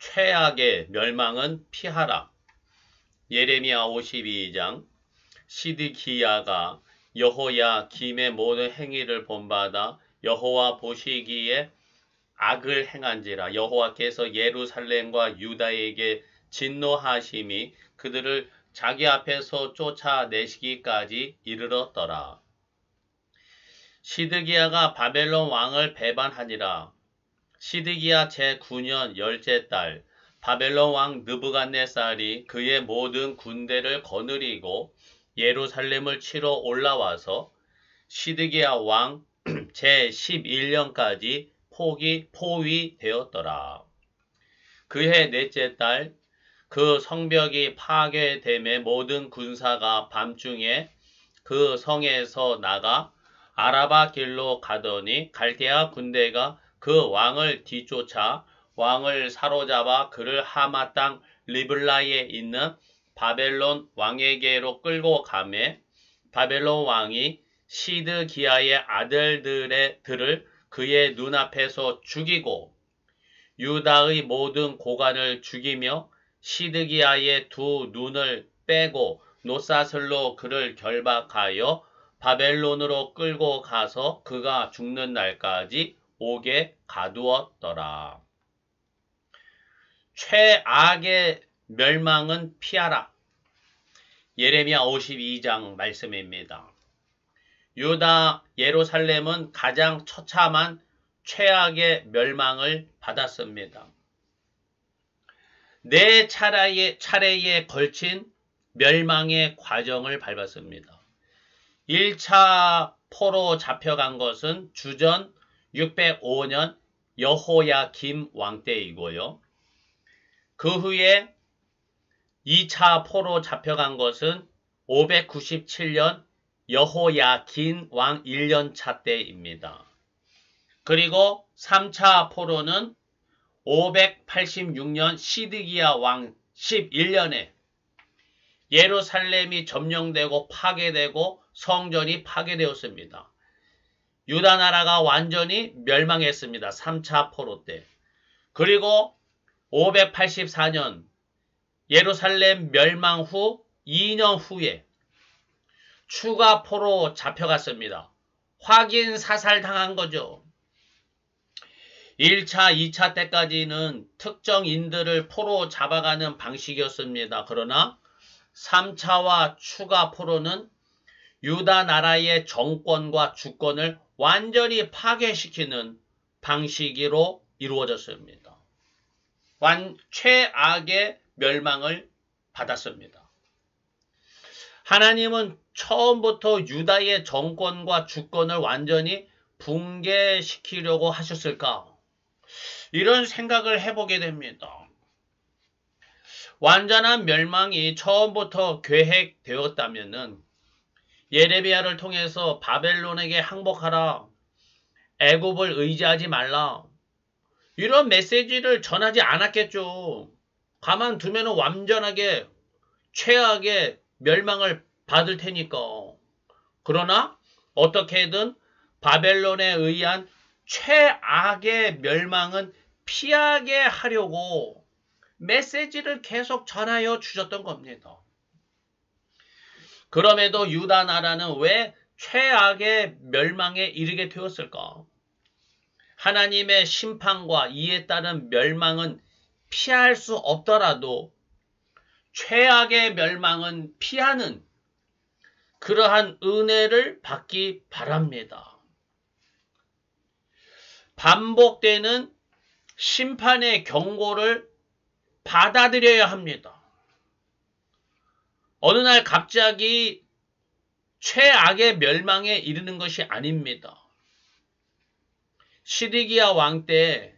최악의 멸망은 피하라. 예레미야 52장. 시드기야가 여호야김의 모든 행위를 본받아 여호와 보시기에 악을 행한지라. 여호와께서 예루살렘과 유다에게 진노하심이 그들을 자기 앞에서 쫓아내시기까지 이르렀더라. 시드기야가 바벨론 왕을 배반하니라. 시드기야 제9년 열째 달 바벨론 왕 느부갓네살이 그의 모든 군대를 거느리고 예루살렘을 치러 올라와서 시드기야 왕 제11년까지 포위되었더라. 그해 넷째 달 그 성벽이 파괴됨에 모든 군사가 밤중에 그 성에서 나가 아라바 길로 가더니 갈대아 군대가 그 왕을 뒤쫓아 왕을 사로잡아 그를 하마 땅 리블라에 있는 바벨론 왕에게로 끌고 가매 바벨론 왕이 시드기야의 아들들을 그의 눈앞에서 죽이고 유다의 모든 고관을 죽이며 시드기야의 두 눈을 빼고 놋사슬로 그를 결박하여 바벨론으로 끌고 가서 그가 죽는 날까지 옥에 가두었더라. 최악의 멸망은 피하라. 예레미야 52장 말씀입니다. 유다 예루살렘은 가장 처참한 최악의 멸망을 받았습니다. 네 차례에 걸친 멸망의 과정을 밟았습니다. 1차 포로 잡혀간 것은 주전 605년 여호야김 왕 때이고요. 그 후에 2차 포로 잡혀간 것은 597년 여호야긴 왕 1년차 때입니다. 그리고 3차 포로는 586년 시드기야 왕 11년에 예루살렘이 점령되고 파괴되고 성전이 파괴되었습니다. 유다 나라가 완전히 멸망했습니다. 3차 포로 때. 그리고 584년 예루살렘 멸망 후 2년 후에 추가 포로 잡혀갔습니다. 확인 사살당한 거죠. 1차, 2차 때까지는 특정인들을 포로 잡아가는 방식이었습니다. 그러나 3차와 추가 포로는 유다 나라의 정권과 주권을 완전히 파괴시키는 방식으로 이루어졌습니다. 최악의 멸망을 받았습니다. 하나님은 처음부터 유다의 정권과 주권을 완전히 붕괴시키려고 하셨을까? 이런 생각을 해보게 됩니다. 완전한 멸망이 처음부터 계획되었다면 예레미야를 통해서 바벨론에게 항복하라, 애굽을 의지하지 말라, 이런 메시지를 전하지 않았겠죠. 가만두면 완전하게 최악의 멸망을 받을 테니까. 그러나 어떻게든 바벨론에 의한 최악의 멸망은 피하게 하려고 메시지를 계속 전하여 주셨던 겁니다. 그럼에도 유다 나라는 왜 최악의 멸망에 이르게 되었을까? 하나님의 심판과 이에 따른 멸망은 피할 수 없더라도 최악의 멸망은 피하는 그러한 은혜를 받기 바랍니다. 반복되는 심판의 경고를 받아들여야 합니다. 어느 날 갑자기 최악의 멸망에 이르는 것이 아닙니다. 시드기야 왕 때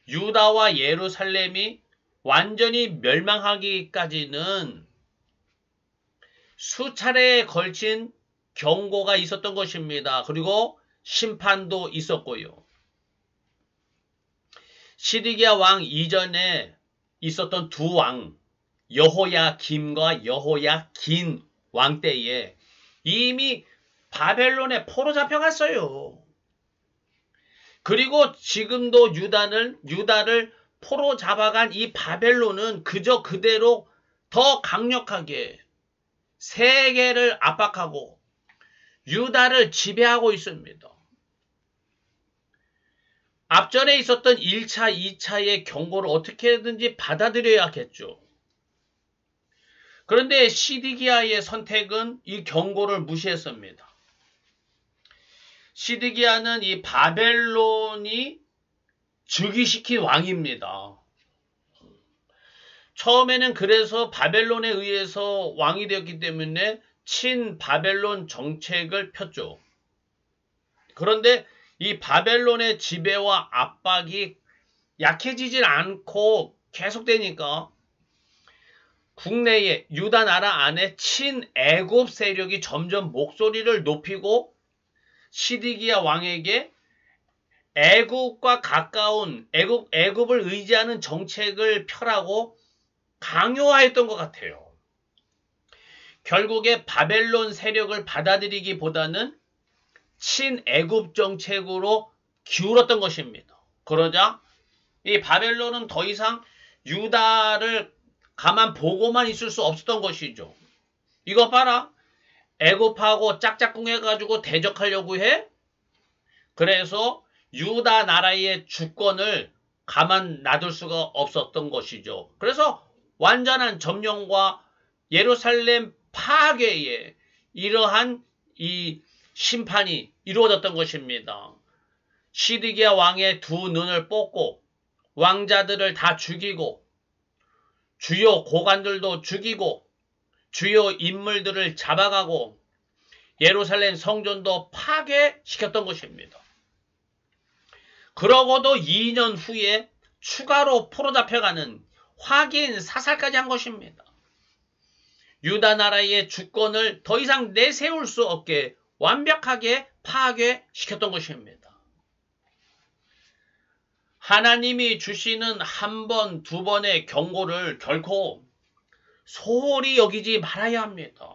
유다와 예루살렘이 완전히 멸망하기까지는 수차례에 걸친 경고가 있었던 것입니다. 그리고 심판도 있었고요. 시드기야 왕 이전에 있었던 두 왕, 여호야김과 여호야긴 왕 때에 이미 바벨론에 포로 잡혀갔어요. 그리고 지금도 유다를 포로 잡아간 이 바벨론은 그저 그대로 더 강력하게 세계를 압박하고 유다를 지배하고 있습니다. 앞전에 있었던 1차, 2차의 경고를 어떻게든지 받아들여야겠죠. 그런데 시드기야의 선택은 이 경고를 무시했습니다. 시드기야는 이 바벨론이 즉위시킨 왕입니다. 처음에는 그래서 바벨론에 의해서 왕이 되었기 때문에 친바벨론 정책을 폈죠. 그런데 이 바벨론의 지배와 압박이 약해지질 않고 계속되니까 국내에 유다 나라 안에 친애굽 세력이 점점 목소리를 높이고 시드기야 왕에게 애굽과 가까운 애굽을 의지하는 정책을 펴라고 강요했던 것 같아요. 결국에 바벨론 세력을 받아들이기보다는 친애굽 정책으로 기울었던 것입니다. 그러자 이 바벨론은 더 이상 유다를 가만 보고만 있을 수 없었던 것이죠. 이거 봐라. 애굽하고 짝짝꿍해가지고 대적하려고 해? 그래서 유다 나라의 주권을 가만 놔둘 수가 없었던 것이죠. 그래서 완전한 점령과 예루살렘 파괴에 이러한 이 심판이 이루어졌던 것입니다. 시드기야 왕의 두 눈을 뽑고 왕자들을 다 죽이고 주요 고관들도 죽이고 주요 인물들을 잡아가고 예루살렘 성전도 파괴시켰던 것입니다. 그러고도 2년 후에 추가로 포로 잡혀가는 확인 사살까지 한 것입니다. 유다 나라의 주권을 더 이상 내세울 수 없게 완벽하게 파괴시켰던 것입니다. 하나님이 주시는 한 번, 두 번의 경고를 결코 소홀히 여기지 말아야 합니다.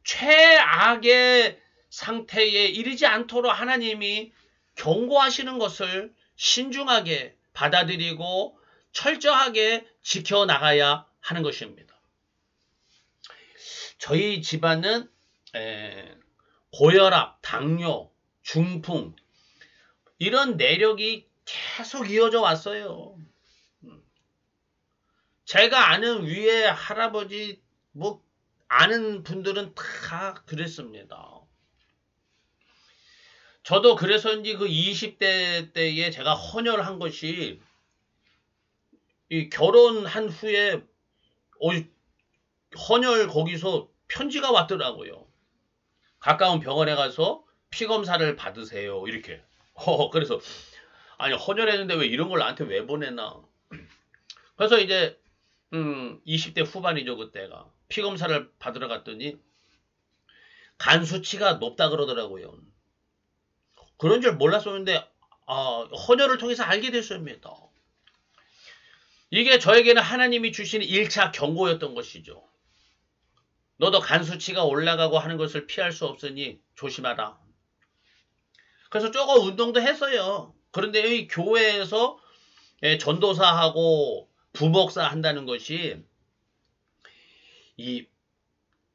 최악의 상태에 이르지 않도록 하나님이 경고하시는 것을 신중하게 받아들이고 철저하게 지켜나가야 하는 것입니다. 저희 집안은 고혈압, 당뇨, 중풍 이런 내력이 계속 이어져 왔어요. 제가 아는 위에 할아버지 아는 분들은 다 그랬습니다. 저도 그래서인지 그 20대 때에 제가 헌혈한 것이 이 결혼한 후에 헌혈 거기서 편지가 왔더라고요. 가까운 병원에 가서 피검사를 받으세요. 이렇게. 그래서 아니 헌혈했는데 왜 이런 걸 나한테 왜 보내나. 그래서 이제 20대 후반이죠 그때가. 피검사를 받으러 갔더니 간 수치가 높다 그러더라고요. 그런 줄 몰랐었는데 헌혈을 통해서 알게 됐습니다. 이게 저에게는 하나님이 주신 1차 경고였던 것이죠. 너도 간 수치가 올라가고 하는 것을 피할 수 없으니 조심하라. 그래서 조금 운동도 했어요. 그런데 이 교회에서 전도사하고 부목사 한다는 것이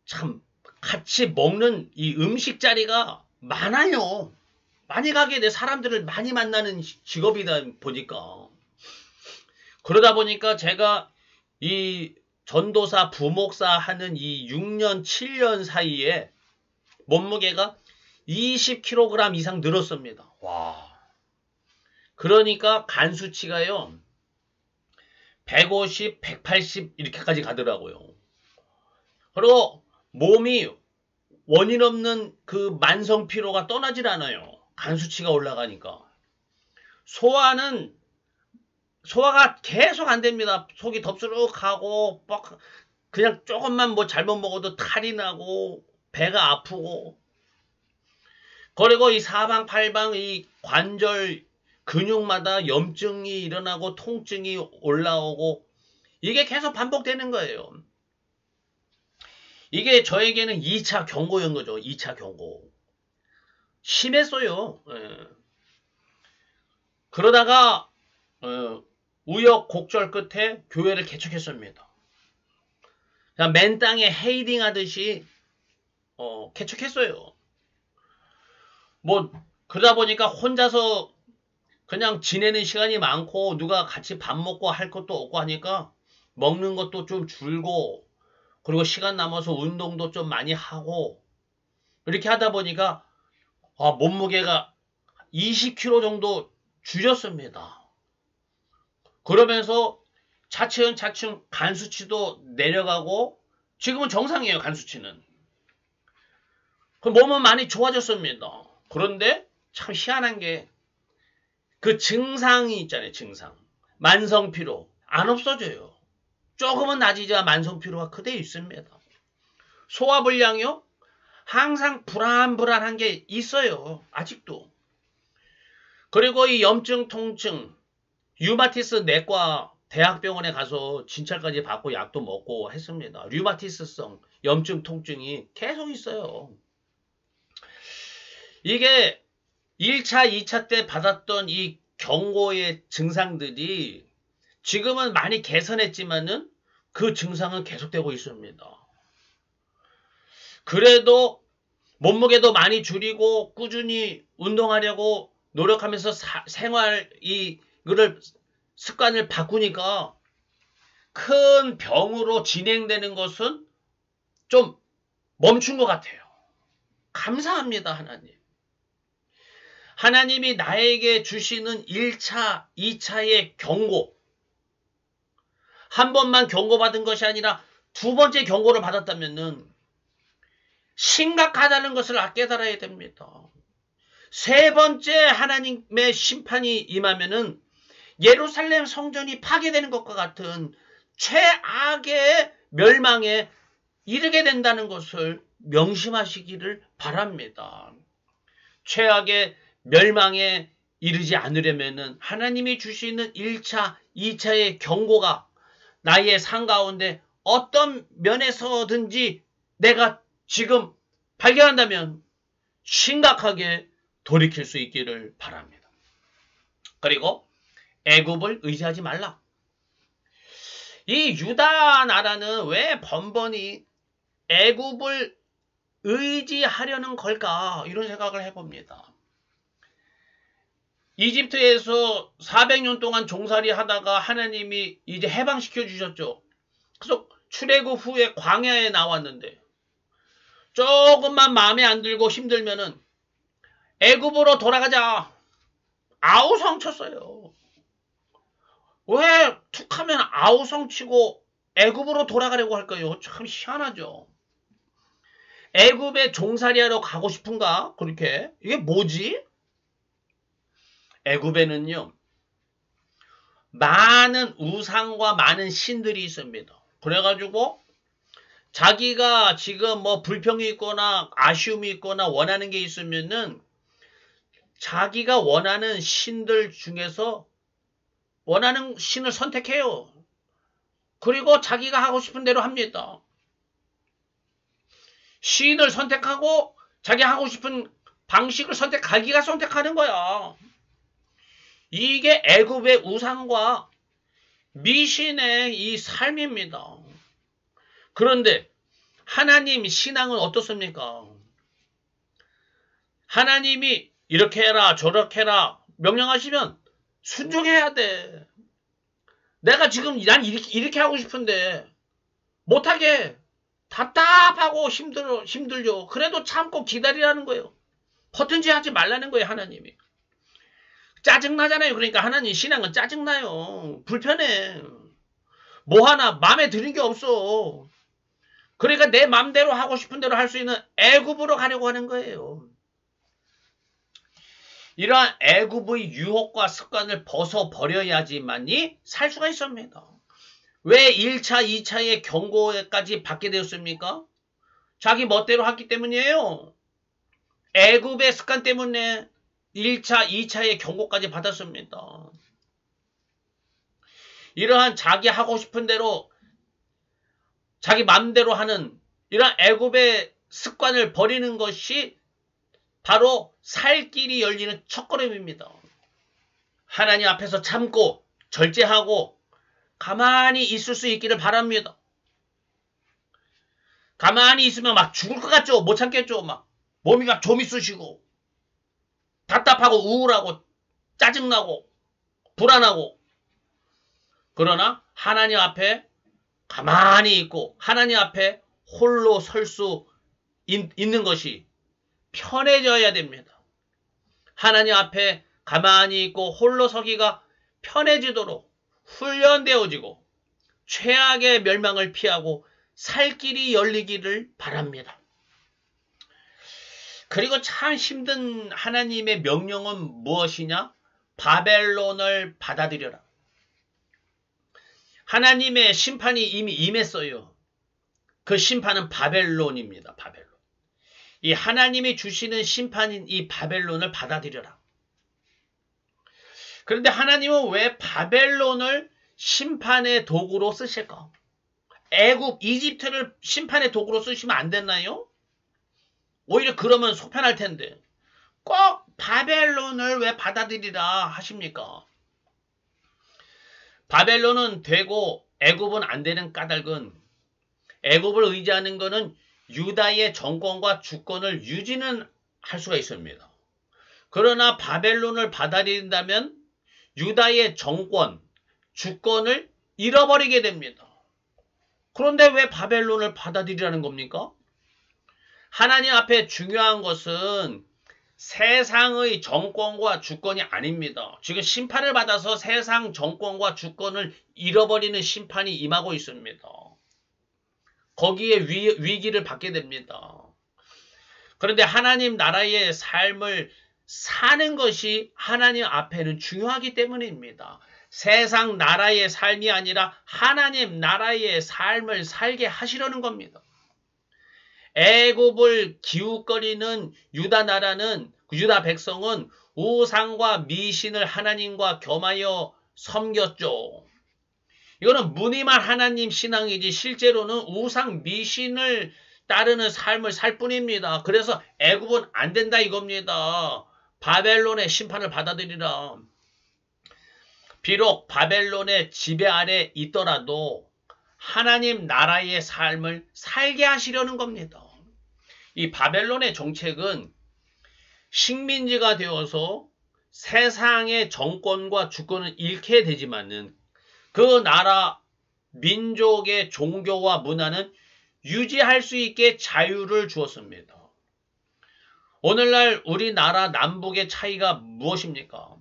참 같이 먹는 이 음식 자리가 많아요. 많이 가게 돼 사람들을 많이 만나는 직업이다 보니까 그러다 보니까 제가 이 전도사 부목사 하는 이 6년 7년 사이에 몸무게가 20kg 이상 늘었습니다. 와. 그러니까 간 수치가요 150, 180 이렇게까지 가더라고요. 그리고 몸이 원인 없는 그 만성 피로가 떠나질 않아요. 간 수치가 올라가니까. 소화가 계속 안 됩니다. 속이 덥수룩하고 그냥 조금만 잘못 먹어도 탈이 나고 배가 아프고 그리고 이 사방팔방 이 관절 근육마다 염증이 일어나고 통증이 올라오고 이게 계속 반복되는 거예요. 이게 저에게는 2차 경고인 거죠. 2차 경고. 심했어요. 예. 그러다가 우여곡절 끝에 교회를 개척했습니다. 그냥 맨 땅에 헤이딩 하듯이 개척했어요. 뭐 그러다 보니까 혼자서 그냥 지내는 시간이 많고 누가 같이 밥 먹고 할 것도 없고 하니까 먹는 것도 좀 줄고 그리고 시간 남아서 운동도 좀 많이 하고 이렇게 하다 보니까 몸무게가 20kg 정도 줄였습니다. 그러면서 차츰차츰 간 수치도 내려가고 지금은 정상이에요. 간 수치는. 그 몸은 많이 좋아졌습니다. 그런데 참 희한한 게 그 증상이 있잖아요. 증상. 만성피로 안 없어져요. 조금은 낮이지만 만성피로가 그대로 있습니다. 소화불량이요? 항상 불안불안한 게 있어요. 아직도. 그리고 이 염증, 통증, 류마티스 내과 대학병원에 가서 진찰까지 받고 약도 먹고 했습니다. 류마티스성 염증, 통증이 계속 있어요. 이게 1차, 2차 때 받았던 이 경고의 증상들이 지금은 많이 개선했지만은 그 증상은 계속되고 있습니다. 그래도 몸무게도 많이 줄이고 꾸준히 운동하려고 노력하면서 생활 이거를 습관을 바꾸니까 큰 병으로 진행되는 것은 좀 멈춘 것 같아요. 감사합니다, 하나님. 하나님이 나에게 주시는 1차, 2차의 경고. 한 번만 경고받은 것이 아니라 두 번째 경고를 받았다면은 심각하다는 것을 깨달아야 됩니다. 세 번째 하나님의 심판이 임하면은 예루살렘 성전이 파괴되는 것과 같은 최악의 멸망에 이르게 된다는 것을 명심하시기를 바랍니다. 최악의 멸망에 이르지 않으려면은 하나님이 주시는 1차, 2차의 경고가 나의 삶 가운데 어떤 면에서든지 내가 지금 발견한다면 심각하게 돌이킬 수 있기를 바랍니다. 그리고 애굽을 의지하지 말라. 이 유다 나라는 왜 번번이 애굽을 의지하려는 걸까? 이런 생각을 해봅니다. 이집트에서 400년 동안 종살이 하다가 하나님이 이제 해방시켜 주셨죠. 그래서 출애굽 후에 광야에 나왔는데 조금만 마음에 안 들고 힘들면은 애굽으로 돌아가자. 아우성 쳤어요. 왜 툭하면 아우성 치고 애굽으로 돌아가려고 할까요? 참 희한하죠. 애굽에 종살이하러 가고 싶은가? 그렇게. 이게 뭐지? 애굽에는요. 많은 우상과 많은 신들이 있습니다. 그래가지고 자기가 지금 뭐 불평이 있거나 아쉬움이 있거나 원하는 게 있으면은 자기가 원하는 신들 중에서 원하는 신을 선택해요. 그리고 자기가 하고 싶은 대로 합니다. 신을 선택하고 자기 하고 싶은 방식을 자기가 선택하는 거야. 이게 애굽의 우상과 미신의 이 삶입니다. 그런데 하나님 신앙은 어떻습니까? 하나님이 이렇게 해라 저렇게 해라 명령하시면 순종해야 돼. 내가 지금 난 이렇게 하고 싶은데 못하게 답답하고 힘들죠. 그래도 참고 기다리라는 거예요. 허튼지 하지 말라는 거예요. 하나님이. 짜증나잖아요. 그러니까 하나님 신앙은 짜증나요. 불편해. 뭐 하나 마음에 드는 게 없어. 그러니까 내 맘대로 하고 싶은 대로 할 수 있는 애굽으로 가려고 하는 거예요. 이러한 애굽의 유혹과 습관을 벗어버려야지만이 살 수가 있습니다. 왜 1차, 2차의 경고까지 받게 되었습니까? 자기 멋대로 했기 때문이에요. 애굽의 습관 때문에 1차, 2차의 경고까지 받았습니다. 이러한 자기 하고 싶은 대로 자기 마음대로 하는 이러한 애굽의 습관을 버리는 것이 바로 살 길이 열리는 첫걸음입니다. 하나님 앞에서 참고 절제하고 가만히 있을 수 있기를 바랍니다. 가만히 있으면 막 죽을 것 같죠? 못 참겠죠? 막 몸이 막 좀이 쑤시고 답답하고 우울하고 짜증나고 불안하고. 그러나 하나님 앞에 가만히 있고 하나님 앞에 홀로 설 수 있는 것이 편해져야 됩니다. 하나님 앞에 가만히 있고 홀로 서기가 편해지도록 훈련되어지고 최악의 멸망을 피하고 살 길이 열리기를 바랍니다. 그리고 참 힘든 하나님의 명령은 무엇이냐? 바벨론을 받아들여라. 하나님의 심판이 이미 임했어요. 그 심판은 바벨론입니다. 바벨론. 이 하나님이 주시는 심판인 이 바벨론을 받아들여라. 그런데 하나님은 왜 바벨론을 심판의 도구로 쓰실까? 애국, 이집트를 심판의 도구로 쓰시면 안 됐나요? 오히려 그러면 속편할 텐데 꼭 바벨론을 왜 받아들이라 하십니까? 바벨론은 되고 애굽은 안 되는 까닭은 애굽을 의지하는 것은 유다의 정권과 주권을 유지는 할 수가 있습니다. 그러나 바벨론을 받아들인다면 유다의 정권, 주권을 잃어버리게 됩니다. 그런데 왜 바벨론을 받아들이라는 겁니까? 하나님 앞에 중요한 것은 세상의 정권과 주권이 아닙니다. 지금 심판을 받아서 세상 정권과 주권을 잃어버리는 심판이 임하고 있습니다. 거기에 위기를 받게 됩니다. 그런데 하나님 나라의 삶을 사는 것이 하나님 앞에는 중요하기 때문입니다. 세상 나라의 삶이 아니라 하나님 나라의 삶을 살게 하시려는 겁니다. 애굽을 기웃거리는 유다 나라는 유다 백성은 우상과 미신을 하나님과 겸하여 섬겼죠. 이거는 무늬만 하나님 신앙이지 실제로는 우상 미신을 따르는 삶을 살 뿐입니다. 그래서 애굽은 안 된다 이겁니다. 바벨론의 심판을 받아들이라. 비록 바벨론의 지배 아래 있더라도 하나님 나라의 삶을 살게 하시려는 겁니다. 이 바벨론의 정책은 식민지가 되어서 세상의 정권과 주권을 잃게 되지만은 그 나라 민족의 종교와 문화는 유지할 수 있게 자유를 주었습니다. 오늘날 우리나라 남북의 차이가 무엇입니까?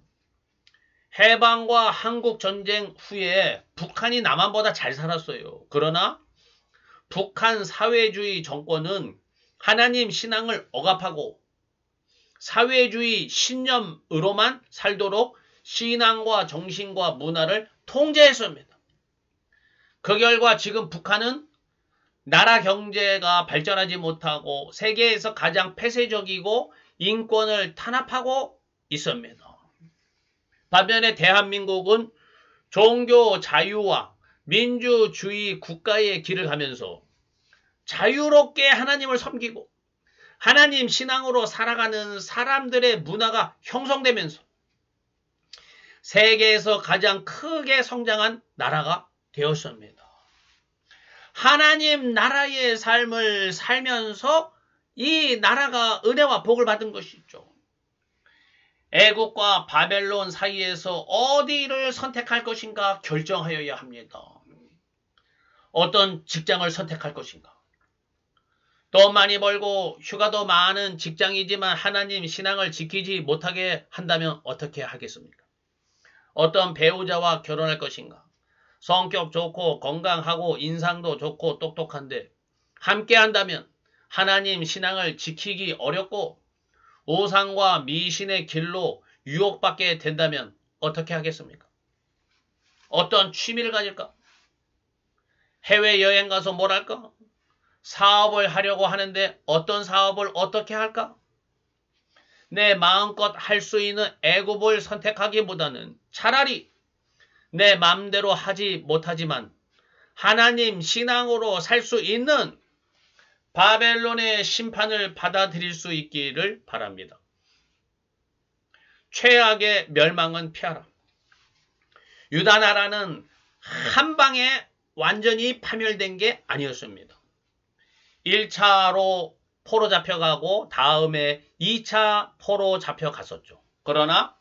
해방과 한국전쟁 후에 북한이 남한보다 잘 살았어요. 그러나 북한 사회주의 정권은 하나님 신앙을 억압하고 사회주의 신념으로만 살도록 신앙과 정신과 문화를 통제했습니다. 그 결과 지금 북한은 나라 경제가 발전하지 못하고 세계에서 가장 폐쇄적이고 인권을 탄압하고 있습니다. 반면에 대한민국은 종교 자유와 민주주의 국가의 길을 가면서 자유롭게 하나님을 섬기고 하나님 신앙으로 살아가는 사람들의 문화가 형성되면서 세계에서 가장 크게 성장한 나라가 되었습니다. 하나님 나라의 삶을 살면서 이 나라가 은혜와 복을 받은 것이죠. 애국과 바벨론 사이에서 어디를 선택할 것인가 결정하여야 합니다. 어떤 직장을 선택할 것인가. 돈 많이 벌고 휴가도 많은 직장이지만 하나님 신앙을 지키지 못하게 한다면 어떻게 하겠습니까? 어떤 배우자와 결혼할 것인가? 성격 좋고 건강하고 인상도 좋고 똑똑한데 함께 한다면 하나님 신앙을 지키기 어렵고 우상과 미신의 길로 유혹받게 된다면 어떻게 하겠습니까? 어떤 취미를 가질까? 해외여행 가서 뭘 할까? 사업을 하려고 하는데 어떤 사업을 어떻게 할까? 내 마음껏 할 수 있는 애굽을 선택하기보다는 차라리 내 마음대로 하지 못하지만 하나님 신앙으로 살 수 있는 바벨론의 심판을 받아들일 수 있기를 바랍니다. 최악의 멸망은 피하라. 유다 나라는 한 방에 완전히 파멸된 게 아니었습니다. 1차로 포로 잡혀가고 다음에 2차 포로 잡혀갔었죠. 그러나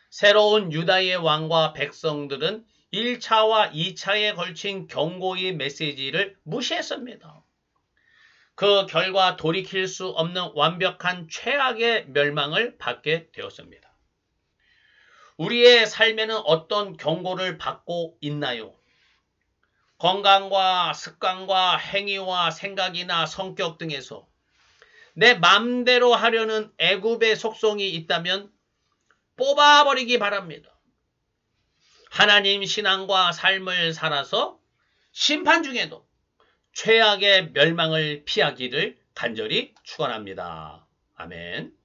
새로운 유다의 왕과 백성들은 1차와 2차에 걸친 경고의 메시지를 무시했습니다. 그 결과 돌이킬 수 없는 완벽한 최악의 멸망을 받게 되었습니다. 우리의 삶에는 어떤 경고를 받고 있나요? 건강과 습관과 행위와 생각이나 성격 등에서 내 맘대로 하려는 애굽의 속성이 있다면 뽑아버리기 바랍니다. 하나님 신앙과 삶을 살아서 심판 중에도 최악의 멸망을 피하기를 간절히 축원합니다. 아멘.